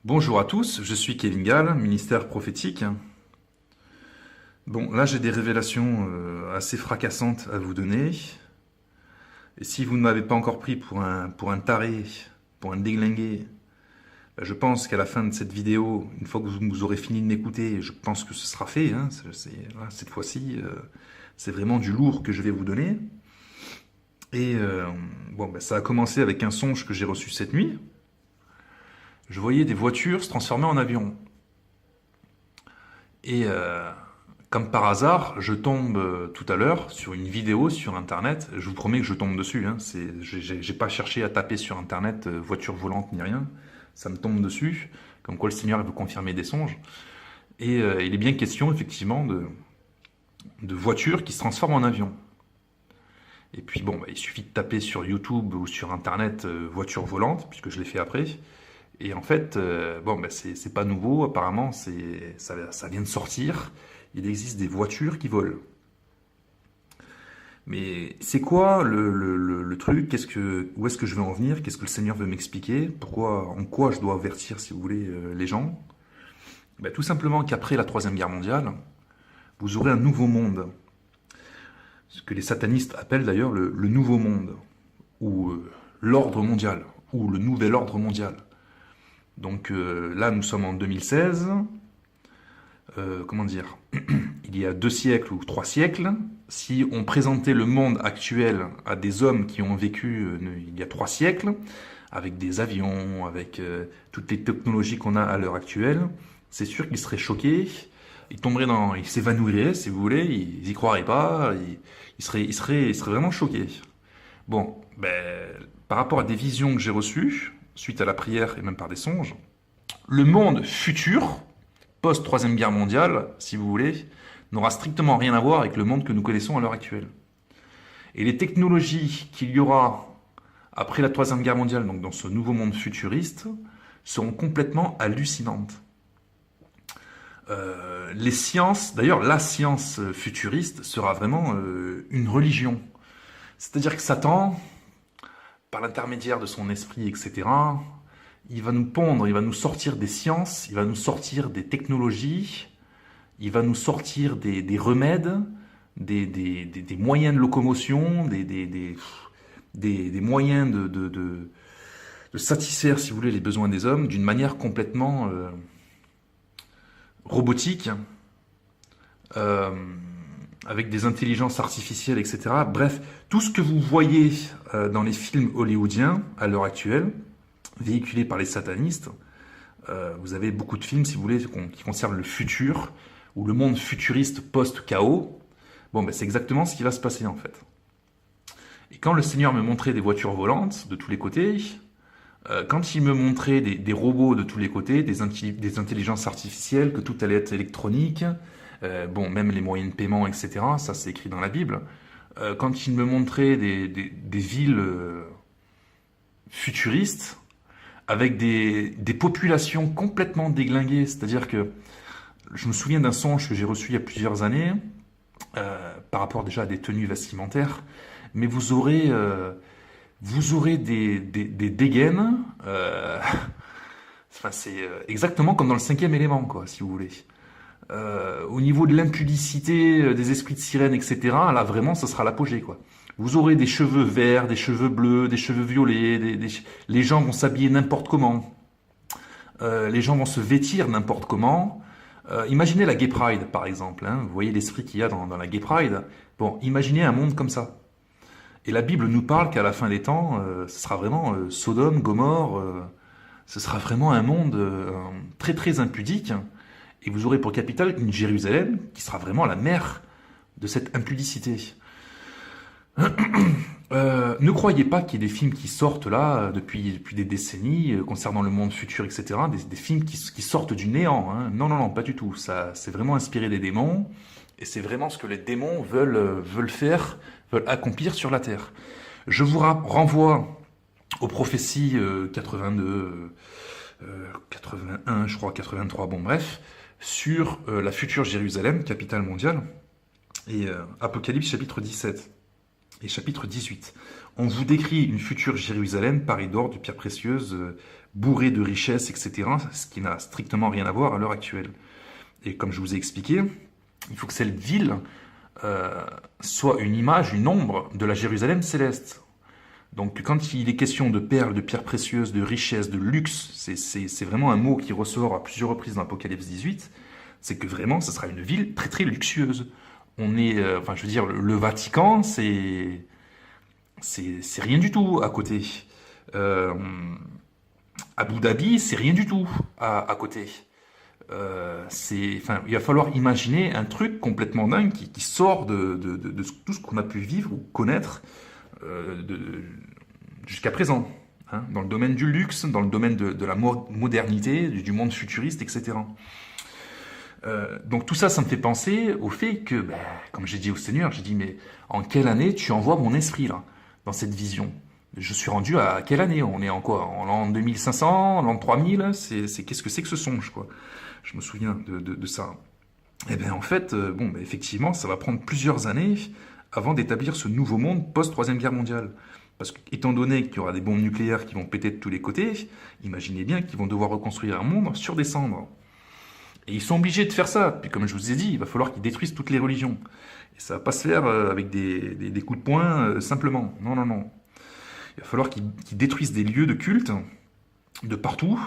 Bonjour à tous, je suis Kevin Gall, ministère prophétique. Bon, là j'ai des révélations assez fracassantes à vous donner. Et si vous ne m'avez pas encore pris pour un taré, pour un déglingué, ben, je pense qu'à la fin de cette vidéo, une fois que vous aurez fini de m'écouter, je pense que ce sera fait. Hein, là, cette fois-ci, c'est vraiment du lourd que je vais vous donner. Et bon, ben, ça a commencé avec un songe que j'ai reçu cette nuit. Je voyais des voitures se transformer en avions. Et comme par hasard, je tombe tout à l'heure sur une vidéo sur Internet. Je vous promets que je tombe dessus. Hein. J'ai pas cherché à taper sur Internet voiture volante ni rien. Ça me tombe dessus. Comme quoi le Seigneur veut confirmer des songes. Et il est bien question effectivement de voitures qui se transforment en avions. Et puis bon, bah, il suffit de taper sur YouTube ou sur Internet voiture volante, puisque je l'ai fait après. Et en fait, bon, bah, c'est pas nouveau. Apparemment, ça vient de sortir. Il existe des voitures qui volent. Mais c'est quoi le truc? Où est-ce que je veux en venir? Qu'est-ce que le Seigneur veut m'expliquer? En quoi je dois avertir, si vous voulez, les gens? Ben, tout simplement qu'après la Troisième Guerre mondiale, vous aurez un nouveau monde. Ce que les satanistes appellent d'ailleurs le nouveau monde, ou l'ordre mondial, ou le nouvel ordre mondial. Donc là, nous sommes en 2016. Comment dire, il y a 2 siècles ou 3 siècles, si on présentait le monde actuel à des hommes qui ont vécu il y a 3 siècles, avec des avions, avec toutes les technologies qu'on a à l'heure actuelle, c'est sûr qu'ils seraient choqués, ils s'évanouiraient, si vous voulez, ils y croiraient pas, ils seraient vraiment choqués. Bon, ben, par rapport à des visions que j'ai reçues, suite à la prière et même par des songes, le monde futur, post-Troisième Guerre mondiale, si vous voulez, n'aura strictement rien à voir avec le monde que nous connaissons à l'heure actuelle. Et les technologies qu'il y aura après la Troisième Guerre mondiale, donc dans ce nouveau monde futuriste, seront complètement hallucinantes. Les sciences, d'ailleurs la science futuriste sera vraiment une religion. C'est-à-dire que Satan, par l'intermédiaire de son esprit, etc., il va nous pondre, il va nous sortir des sciences, il va nous sortir des technologies, il va nous sortir des remèdes, des moyens de locomotion, des moyens de satisfaire, si vous voulez, les besoins des hommes d'une manière complètement robotique, euh, avec des intelligences artificielles, etc. Bref, tout ce que vous voyez dans les films hollywoodiens à l'heure actuelle, véhiculés par les satanistes, vous avez beaucoup de films, si vous voulez, qui concernent le futur, ou le monde futuriste post-chaos. Bon, ben, c'est exactement ce qui va se passer en fait. Et quand le Seigneur me montrait des voitures volantes de tous les côtés, quand il me montrait des robots de tous les côtés, des intelligences artificielles, que tout allait être électronique, bon, même les moyens de paiement, etc., ça c'est écrit dans la Bible, quand il me montrait des villes futuristes, avec des populations complètement déglinguées, c'est-à-dire que je me souviens d'un songe que j'ai reçu il y a plusieurs années, par rapport déjà à des tenues vestimentaires, mais vous aurez des dégaines, enfin, c'est exactement comme dans le cinquième élément, quoi, si vous voulez. Au niveau de l'impudicité, des esprits de sirène, etc., là vraiment, ça sera l'apogée, quoi. Vous aurez des cheveux verts, des cheveux bleus, des cheveux violets, les gens vont s'habiller n'importe comment, les gens vont se vêtir n'importe comment. Imaginez la Gay Pride, par exemple, hein. Vous voyez l'esprit qu'il y a dans la Gay Pride. Bon, imaginez un monde comme ça. Et la Bible nous parle qu'à la fin des temps, ce sera vraiment Sodome, Gomorre, ce sera vraiment un monde très très impudique. Et vous aurez pour capitale une Jérusalem qui sera vraiment la mère de cette impudicité. Ne croyez pas qu'il y ait des films qui sortent là depuis des décennies concernant le monde futur, etc. Des films qui sortent du néant. Hein. Non, non, non, pas du tout. Ça, c'est vraiment inspiré des démons. Et c'est vraiment ce que les démons veulent faire, veulent accomplir sur la terre. Je vous renvoie aux prophéties 82, 81, je crois, 83, bon bref, sur la future Jérusalem, capitale mondiale, et Apocalypse chapitre 17. Et chapitre 18. On vous décrit une future Jérusalem parée d'or, de pierres précieuses, bourrée de richesses, etc., ce qui n'a strictement rien à voir à l'heure actuelle. Et comme je vous ai expliqué, il faut que cette ville soit une image, une ombre de la Jérusalem céleste. Donc quand il est question de perles, de pierres précieuses, de richesses, de luxe, c'est vraiment un mot qui ressort à plusieurs reprises dans l'Apocalypse 18, c'est que vraiment, ce sera une ville très très luxueuse. On est, enfin je veux dire, le Vatican, c'est rien du tout à côté. Euh, Abu Dhabi, c'est rien du tout à côté. Enfin, il va falloir imaginer un truc complètement dingue qui sort de tout ce qu'on a pu vivre ou connaître jusqu'à présent, hein, dans le domaine du luxe, dans le domaine de la modernité, du monde futuriste, etc. Donc tout ça, ça me fait penser au fait que, ben, comme j'ai dit au Seigneur, j'ai dit, mais en quelle année tu envoies mon esprit là, dans cette vision? Je suis rendu à quelle année? On est en quoi? En l'an 2500, l'an 3000? Qu'est-ce que c'est que ce songe, quoi? Je me souviens de ça. Eh bien, en fait, bon, ben, effectivement, ça va prendre plusieurs années avant d'établir ce nouveau monde post-Troisième Guerre mondiale. Parce que, étant donné qu'il y aura des bombes nucléaires qui vont péter de tous les côtés, imaginez bien qu'ils vont devoir reconstruire un monde sur des cendres. Et ils sont obligés de faire ça. Puis comme je vous ai dit, il va falloir qu'ils détruisent toutes les religions. Et ça va pas se faire avec des coups de poing simplement. Non, non, non. Il va falloir qu'ils détruisent des lieux de culte de partout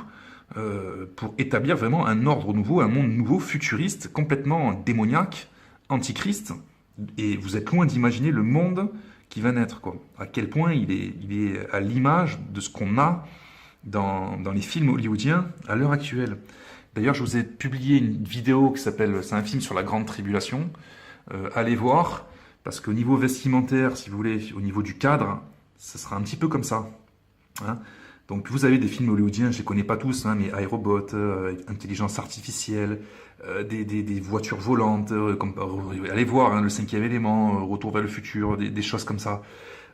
pour établir vraiment un ordre nouveau, un monde nouveau, futuriste, complètement démoniaque, antichrist. Et vous êtes loin d'imaginer le monde qui va naître, quoi. À quel point il est à l'image de ce qu'on a dans les films hollywoodiens à l'heure actuelle. D'ailleurs, je vous ai publié une vidéo qui s'appelle, c'est un film sur la Grande Tribulation. Allez voir, parce qu'au niveau vestimentaire, si vous voulez, au niveau du cadre, ça sera un petit peu comme ça. Hein. Donc vous avez des films hollywoodiens, je les connais pas tous, hein, mais iRobot, intelligence artificielle, des voitures volantes, allez voir hein, le cinquième élément, Retour vers le futur, des choses comme ça.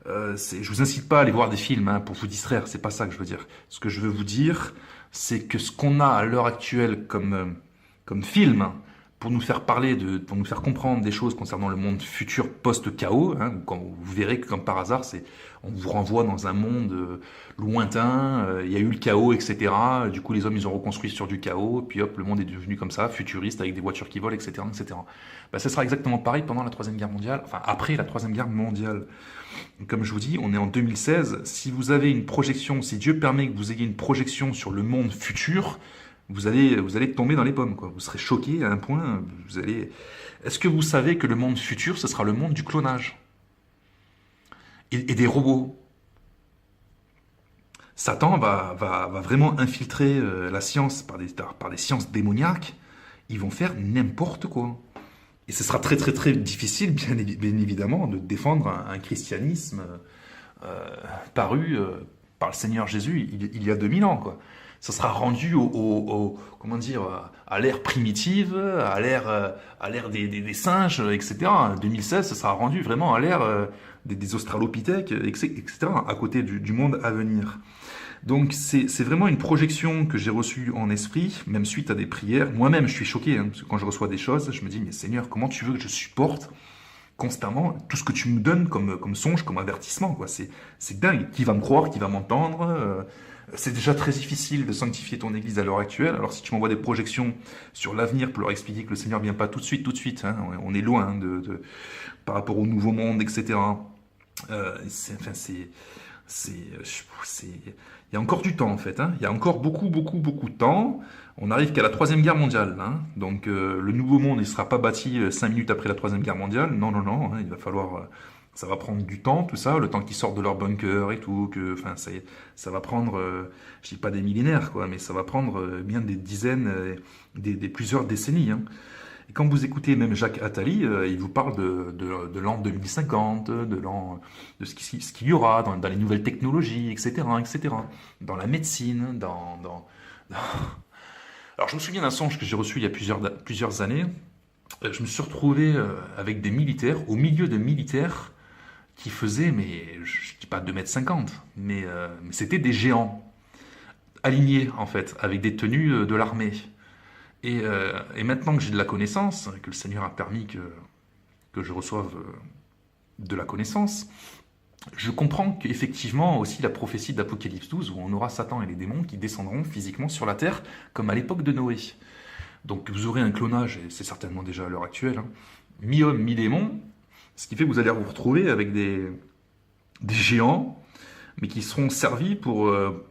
Je vous incite pas à aller voir des films hein, pour vous distraire, c'est pas ça que je veux dire. Ce que je veux vous dire, c'est que ce qu'on a à l'heure actuelle comme film, pour nous faire parler, pour nous faire comprendre des choses concernant le monde futur post-chaos, hein, quand vous verrez que comme par hasard, on vous renvoie dans un monde lointain, il y a eu le chaos, etc. Du coup, les hommes, ils ont reconstruit sur du chaos, puis hop, le monde est devenu comme ça, futuriste, avec des voitures qui volent, etc. etc. Ben, ça sera exactement pareil pendant la Troisième Guerre mondiale, enfin après la Troisième Guerre mondiale. Comme je vous dis, on est en 2016. Si vous avez une projection, si Dieu permet que vous ayez une projection sur le monde futur, vous allez tomber dans les pommes, quoi. Vous serez choqué à un point. Est-ce que vous savez que le monde futur, ce sera le monde du clonage et des robots? Satan va vraiment infiltrer la science par des sciences démoniaques. Ils vont faire n'importe quoi. Et ce sera très très très difficile, bien évidemment, de défendre un christianisme paru par le Seigneur Jésus il y a 2000 ans, quoi. Ça sera rendu comment dire, à l'ère primitive, à l'ère des singes, etc. 2016, ça sera rendu vraiment à l'ère des australopithèques, etc., à côté du monde à venir. Donc c'est vraiment une projection que j'ai reçue en esprit, même suite à des prières. Moi-même, je suis choqué, hein, parce que quand je reçois des choses, je me dis, mais Seigneur, comment tu veux que je supporte constamment tout ce que tu me donnes comme songe, comme avertissement, quoi. C'est dingue. Qui va me croire, qui va m'entendre c'est déjà très difficile de sanctifier ton église à l'heure actuelle. Alors si tu m'envoies des projections sur l'avenir pour leur expliquer que le Seigneur vient pas tout de suite, hein, on est loin hein, par rapport au nouveau monde, etc. Il y a encore du temps en fait. Hein. Il y a encore beaucoup de temps. On arrive qu'à la Troisième Guerre mondiale. Hein. Donc le nouveau monde, il ne sera pas bâti 5 minutes après la Troisième Guerre mondiale. Non, non, non. Hein, il va falloir... ça va prendre du temps, tout ça, le temps qu'ils sortent de leur bunker et tout. Ça va prendre, je dis pas des millénaires, quoi, mais ça va prendre bien des dizaines, des plusieurs décennies. Hein. Et quand vous écoutez même Jacques Attali, il vous parle de l'an 2050, de ce qu'il y aura dans les nouvelles technologies, etc., etc. Dans la médecine, Alors je me souviens d'un songe que j'ai reçu il y a plusieurs années. Je me suis retrouvé avec des militaires, au milieu de militaires qui faisaient, mais je dis pas 2,50 m, mais c'était des géants, alignés en fait, avec des tenues de l'armée. Et maintenant que j'ai de la connaissance, que le Seigneur a permis que je reçoive de la connaissance, je comprends qu'effectivement aussi la prophétie d'Apocalypse 12, où on aura Satan et les démons qui descendront physiquement sur la terre, comme à l'époque de Noé. Donc vous aurez un clonage, et c'est certainement déjà à l'heure actuelle, hein, mi-homme, mi-démon, ce qui fait que vous allez vous retrouver avec des géants, mais qui seront servis pour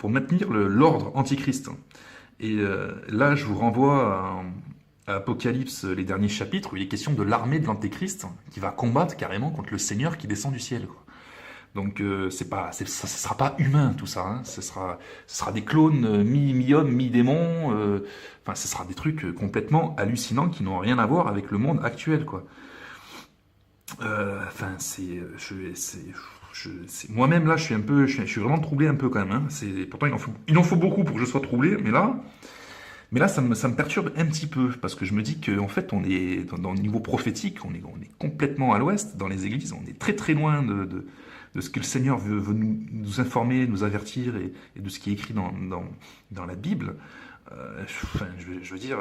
maintenir l'ordre antichrist. Et là, je vous renvoie à Apocalypse, les derniers chapitres, où il est question de l'armée de l'antéchrist, qui va combattre carrément contre le Seigneur qui descend du ciel, quoi. Donc ça sera pas humain tout ça, hein. Ce sera des clones mi-homme, mi-démon, enfin ce sera des trucs complètement hallucinants qui n'ont rien à voir avec le monde actuel, quoi. Enfin moi-même là je suis vraiment troublé un peu quand même, hein. Pourtant il en faut beaucoup pour que je sois troublé, mais là ça me perturbe un petit peu parce que je me dis qu'en fait on est dans le niveau prophétique, on est complètement à l'ouest dans les églises, on est très très loin de ce que le Seigneur veut nous informer, nous avertir et de ce qui est écrit dans la Bible. Enfin, je veux dire,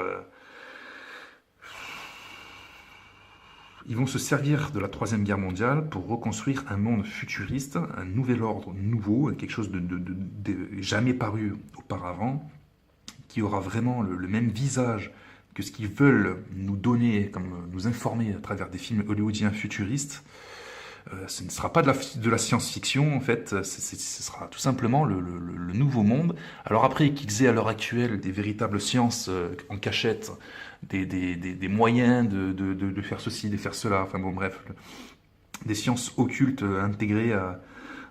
ils vont se servir de la Troisième Guerre mondiale pour reconstruire un monde futuriste, un nouvel ordre nouveau, quelque chose de jamais paru auparavant, qui aura vraiment le même visage que ce qu'ils veulent nous donner, comme nous informer à travers des films hollywoodiens futuristes. Ce ne sera pas de la science-fiction, en fait, ce sera tout simplement le nouveau monde. Alors après, qu'ils aient à l'heure actuelle des véritables sciences en cachette, des moyens de faire ceci, de faire cela, enfin bon bref, des sciences occultes intégrées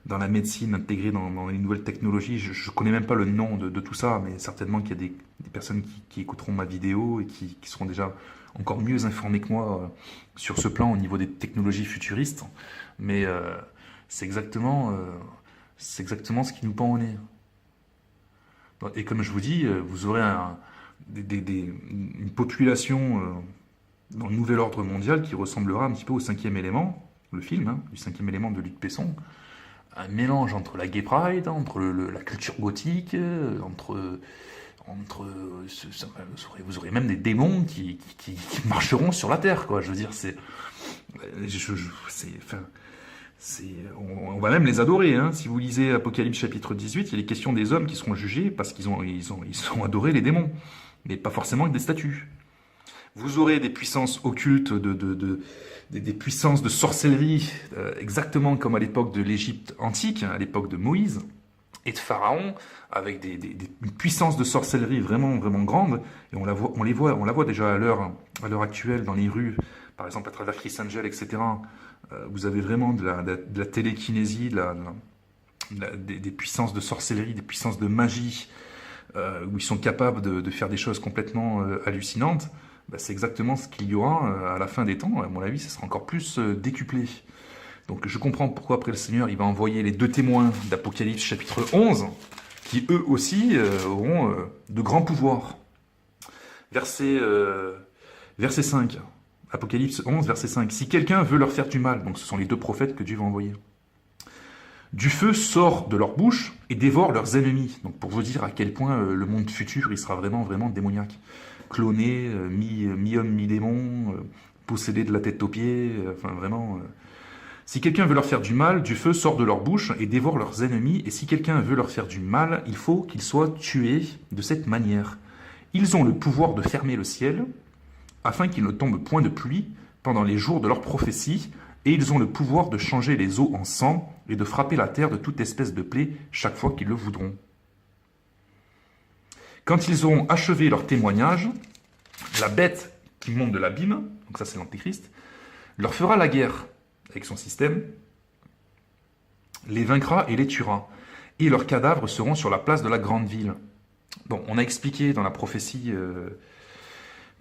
dans la médecine, intégrées dans les nouvelles technologies. Je connais même pas le nom de tout ça, mais certainement qu'il y a des personnes qui écouteront ma vidéo et qui seront déjà encore mieux informés que moi sur ce plan au niveau des technologies futuristes. Mais c'est exactement ce qui nous pend au nez. Et comme je vous dis, vous aurez une population dans le nouvel ordre mondial qui ressemblera un petit peu au Cinquième élément, le film, hein, du Cinquième élément de Luc Besson. Un mélange entre la gay pride, entre la culture gothique, vous aurez même des démons qui marcheront sur la terre, quoi. Je veux dire, on va même les adorer, hein. Si vous lisez Apocalypse chapitre 18, il est question des hommes qui seront jugés parce qu'ils ont adoré les démons, mais pas forcément avec des statues. Vous aurez des puissances occultes, des puissances de sorcellerie, exactement comme à l'époque de l'Égypte antique, hein, à l'époque de Moïse et de Pharaon, avec une puissance de sorcellerie vraiment, vraiment grande. Et on la voit déjà à l'heure actuelle dans les rues, par exemple à travers Chris Angel, etc. Vous avez vraiment de la télékinésie, des puissances de sorcellerie, des puissances de magie, où ils sont capables de faire des choses complètement hallucinantes. C'est exactement ce qu'il y aura à la fin des temps. À mon avis, ça sera encore plus décuplé. Donc je comprends pourquoi après le Seigneur, il va envoyer les 2 témoins d'Apocalypse chapitre 11, qui eux aussi auront de grands pouvoirs. Verset 5. Apocalypse 11, verset 5. Si quelqu'un veut leur faire du mal, donc ce sont les 2 prophètes que Dieu va envoyer, du feu sort de leur bouche et dévore leurs ennemis. Donc pour vous dire à quel point le monde futur, il sera vraiment, vraiment démoniaque. Cloné, mi-homme, mi-démon, possédé de la tête aux pieds, enfin vraiment... Si quelqu'un veut leur faire du mal, du feu sort de leur bouche et dévore leurs ennemis, et si quelqu'un veut leur faire du mal, il faut qu'ils soient tués de cette manière. Ils ont le pouvoir de fermer le ciel, afin qu'il ne tombe point de pluie pendant les jours de leur prophétie, et ils ont le pouvoir de changer les eaux en sang, et de frapper la terre de toute espèce de plaie chaque fois qu'ils le voudront. Quand ils auront achevé leur témoignage, la bête qui monte de l'abîme, donc ça c'est l'antéchrist, leur fera la guerre avec son système, les vaincra et les tuera, et leurs cadavres seront sur la place de la grande ville. Bon, on a expliqué dans la prophétie,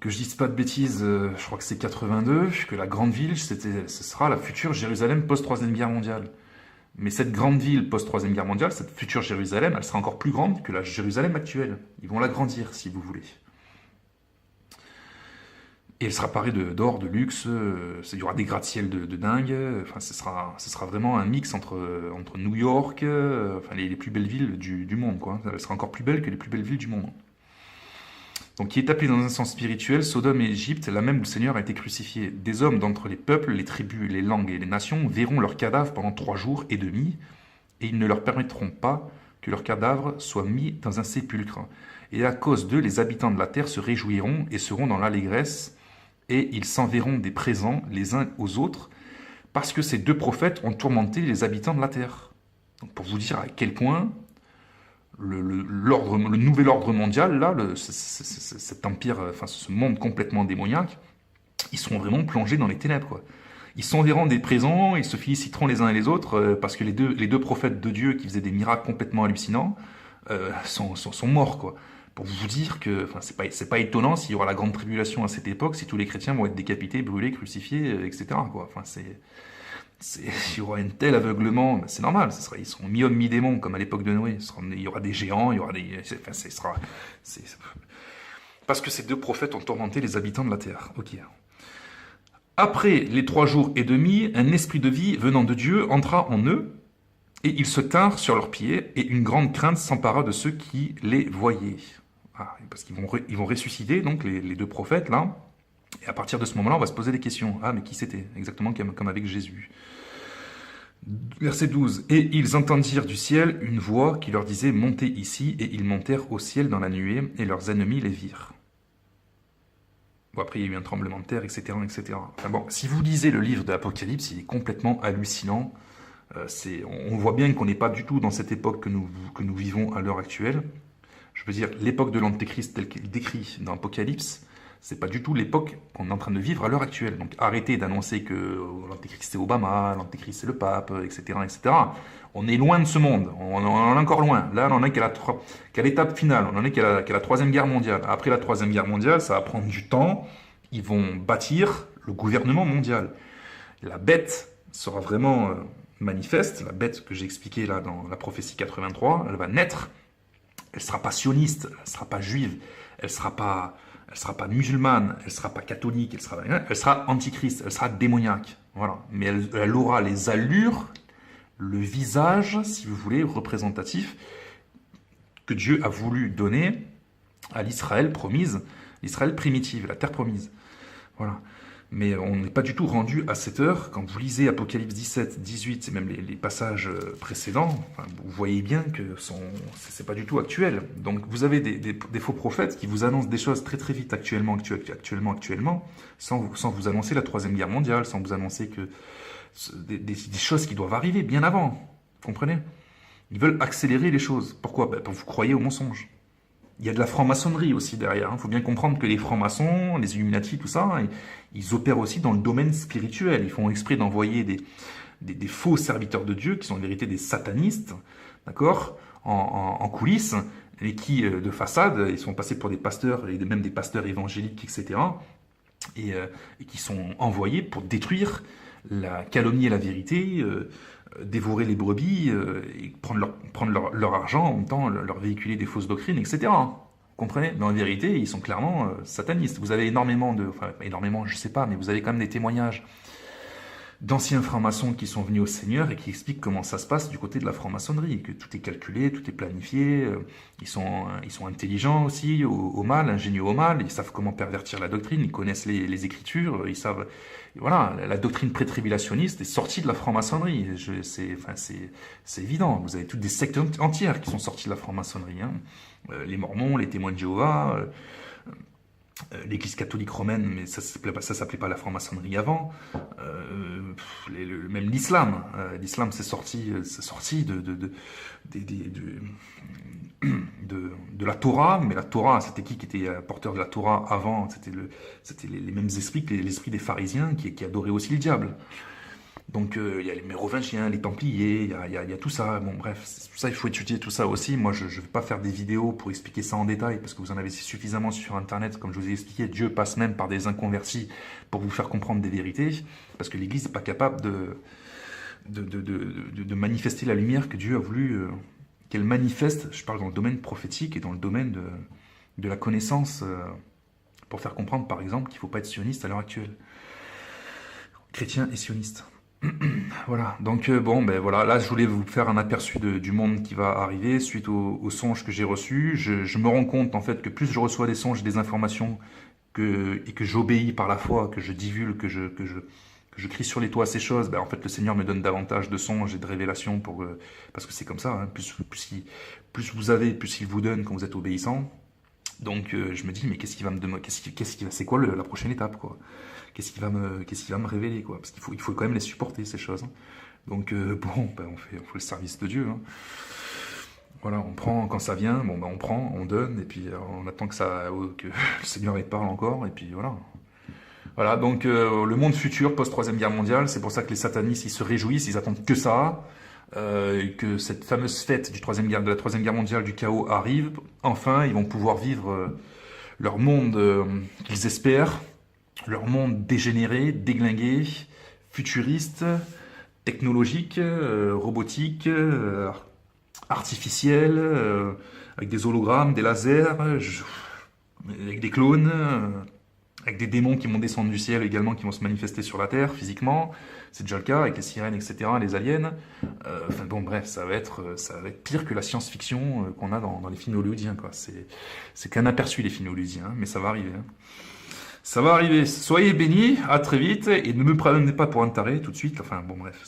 que je dise pas de bêtises, je crois que c'est 82, que la grande ville, ce sera la future Jérusalem post-Troisième Guerre mondiale. Mais cette grande ville post-Troisième Guerre mondiale, cette future Jérusalem, elle sera encore plus grande que la Jérusalem actuelle. Ils vont l'agrandir, si vous voulez. Et elle sera parée d'or, de luxe, il y aura des gratte-ciel de dingue, enfin ce sera vraiment un mix entre New York, enfin les plus belles villes du monde, quoi. Elle sera encore plus belle que les plus belles villes du monde. Donc, qui est appelé dans un sens spirituel, Sodome et Égypte, là même où le Seigneur a été crucifié. Des hommes d'entre les peuples, les tribus, les langues et les nations verront leurs cadavres pendant 3 jours et demi, et ils ne leur permettront pas que leurs cadavres soient mis dans un sépulcre. Et à cause d'eux, les habitants de la terre se réjouiront et seront dans l'allégresse, et ils s'enverront des présents les uns aux autres, parce que ces 2 prophètes ont tourmenté les habitants de la terre. Donc pour vous dire à quel point le nouvel ordre mondial, là, cet empire, enfin ce monde complètement démoniaque, ils seront vraiment plongés dans les ténèbres, quoi. Ils s'enverront des présents, ils se féliciteront les uns et les autres, parce que les deux prophètes de Dieu qui faisaient des miracles complètement hallucinants sont morts, quoi. Pour vous dire que, enfin, c'est pas étonnant s'il y aura la grande tribulation à cette époque, si tous les chrétiens vont être décapités, brûlés, crucifiés, etc., quoi. Enfin, il y aura un tel aveuglement, c'est normal, ils seront mi-hommes, mi-démons, comme à l'époque de Noé. Il y aura des géants, il y aura des... Enfin, parce que ces 2 prophètes ont tourmenté les habitants de la terre. Ok. Après les 3 jours et demi, un esprit de vie venant de Dieu entra en eux, et ils se tinrent sur leurs pieds, et une grande crainte s'empara de ceux qui les voyaient. Ah, parce qu'ils vont ressusciter, donc, les 2 prophètes, là. Et à partir de ce moment-là, on va se poser des questions. Ah, mais qui c'était? Exactement comme avec Jésus. Verset 12. Et ils entendirent du ciel une voix qui leur disait « Montez ici », et ils montèrent au ciel dans la nuée, et leurs ennemis les virent. Bon, après, il y a eu un tremblement de terre, etc., etc. Enfin bon, si vous lisez le livre de l'Apocalypse, il est complètement hallucinant. On voit bien qu'on n'est pas du tout dans cette époque que nous vivons à l'heure actuelle. Je veux dire, l'époque de l'Antéchrist telle qu'il est décrit dans l'Apocalypse, c'est pas du tout l'époque qu'on est en train de vivre à l'heure actuelle. Donc arrêtez d'annoncer que l'Antéchrist c'est Obama, l'Antéchrist c'est le pape, etc., etc. On est loin de ce monde, on en est encore loin. Là, on en est qu'à l'étape finale, on en est qu'à la Troisième Guerre mondiale. Après la Troisième Guerre mondiale, ça va prendre du temps, ils vont bâtir le gouvernement mondial. La bête sera vraiment manifeste, la bête que j'ai expliquée là dans la prophétie 83, elle va naître, elle sera pas sioniste, elle sera pas juive, elle sera pas musulmane, elle sera pas catholique, elle sera antichrist, elle sera démoniaque. Voilà. Mais elle aura les allures, le visage, si vous voulez, représentatif que Dieu a voulu donner à l'Israël promise, l'Israël primitive, la terre promise. Voilà. Mais on n'est pas du tout rendu à cette heure. Quand vous lisez Apocalypse 17, 18, et même les passages précédents, enfin, vous voyez bien que c'est pas du tout actuel. Donc vous avez des faux prophètes qui vous annoncent des choses très très vite actuellement, sans vous annoncer la Troisième Guerre mondiale, sans vous annoncer que des choses qui doivent arriver bien avant. Vous comprenez? Ils veulent accélérer les choses. Pourquoi? Pour vous croyez au mensonge. Il y a de la franc-maçonnerie aussi derrière. Il faut bien comprendre que les francs-maçons, les Illuminati, tout ça, ils opèrent aussi dans le domaine spirituel. Ils font exprès d'envoyer des faux serviteurs de Dieu, qui sont en vérité des satanistes, d'accord, en coulisses, et qui, de façade, ils sont passés pour des pasteurs, et même des pasteurs évangéliques, etc., et qui sont envoyés pour détruire, calomnier la vérité, dévorer les brebis et prendre leur argent, en même temps leur véhiculer des fausses doctrines, etc. Vous comprenez? Mais en vérité, ils sont clairement satanistes. Vous avez énormément je sais pas, mais vous avez quand même des témoignages d'anciens francs-maçons qui sont venus au Seigneur et qui expliquent comment ça se passe du côté de la franc-maçonnerie, que tout est calculé, tout est planifié, ils sont intelligents aussi au mal, ingénieux au mal, ils savent comment pervertir la doctrine, ils connaissent les Écritures, ils savent... Voilà, la doctrine pré-tribulationniste est sortie de la franc-maçonnerie, c'est évident, vous avez toutes des sectes entières qui sont sorties de la franc-maçonnerie, hein. Les Mormons, les témoins de Jéhovah... l'Église catholique romaine, mais ça s'appelait pas la franc-maçonnerie avant. Même l'islam. L'islam c'est sorti de la Torah, mais la Torah, c'était qui était porteur de la Torah avant? C'était les mêmes esprits que l'esprit des pharisiens qui adoraient aussi le diable. Donc il y a les Mérovingiens, les Templiers, il y a tout ça. Bon bref, ça il faut étudier tout ça aussi. Moi je ne vais pas faire des vidéos pour expliquer ça en détail parce que vous en avez suffisamment sur internet. Comme je vous ai expliqué, Dieu passe même par des inconvertis pour vous faire comprendre des vérités. Parce que l'Église n'est pas capable de manifester la lumière que Dieu a voulu qu'elle manifeste. Je parle dans le domaine prophétique et dans le domaine de la connaissance pour faire comprendre par exemple qu'il ne faut pas être sioniste à l'heure actuelle. Chrétien et sioniste. Voilà, donc bon, ben voilà, là je voulais vous faire un aperçu du monde qui va arriver suite aux songes que j'ai reçus. Je me rends compte en fait que plus je reçois des songes et des informations et que j'obéis par la foi, que je divulgue, que je crie sur les toits ces choses, ben en fait le Seigneur me donne davantage de songes et de révélations parce que c'est comme ça, hein, plus vous avez, plus il vous donne quand vous êtes obéissant. Donc je me dis mais qu'est-ce qu'il va me demander, c'est quoi la prochaine étape quoi? Qu'est-ce qu'il va me révéler quoi? Parce il faut quand même les supporter ces choses, hein. Donc bon, ben, on fait le service de Dieu, hein. Voilà, on prend quand ça vient, bon ben on prend, on donne et puis on attend que le Seigneur il parle encore et puis voilà. Voilà, donc le monde futur post Troisième Guerre mondiale, c'est pour ça que les satanistes ils se réjouissent, ils attendent que ça. Que cette fameuse fête de la Troisième Guerre mondiale du chaos arrive, enfin ils vont pouvoir vivre leur monde qu'ils espèrent, leur monde dégénéré, déglingué, futuriste, technologique, robotique, artificiel, avec des hologrammes, des lasers, avec des clones, avec des démons qui vont descendre du ciel également, qui vont se manifester sur la Terre physiquement. C'est déjà le cas avec les sirènes, etc., les aliens. Enfin bon, bref, ça va être pire que la science-fiction qu'on a dans les films hollywoodiens, quoi. C'est qu'un aperçu les films hollywoodiens, hein, mais ça va arriver, hein. Ça va arriver. Soyez bénis, à très vite, et ne me prenez pas pour un taré tout de suite. Enfin bon, bref,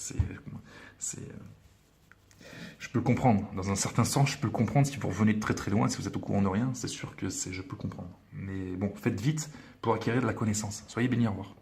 je peux le comprendre. Dans un certain sens, je peux le comprendre si vous revenez de très très loin, si vous êtes au courant de rien, c'est sûr que je peux le comprendre. Mais bon, faites vite pour acquérir de la connaissance. Soyez bénis, au revoir.